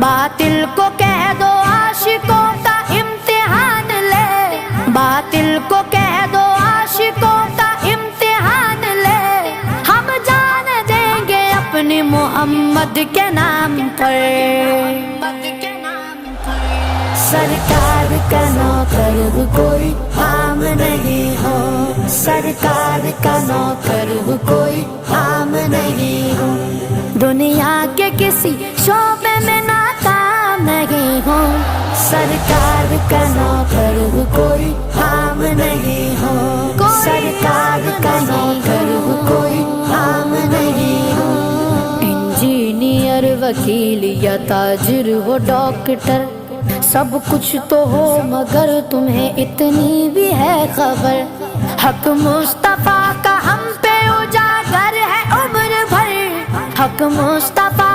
बातिल को कह दो आशिकों का इम्तिहान ले, बातिल को कह दो आशिकों का इम्तिहान ले। हम जान देंगे अपने मोहम्मद के नाम पर। सरकार का नौकर कोई आम नहीं हो, सरकार का नौकर कोई आम नहीं हो। दुनिया के किसी शोबे में नाकाम नहीं हो, सरकार का नौकर कोई आम नहीं हो, सरकार का नौकर कोई आम नहीं हो। इंजीनियर, वकील या ताजिर हो, डॉक्टर, सब कुछ तो हो मगर तुम्हें इतनी भी है खबर। हक मुस्तफा का हम पे उजागर है उम्र भर, हक मुस्तफा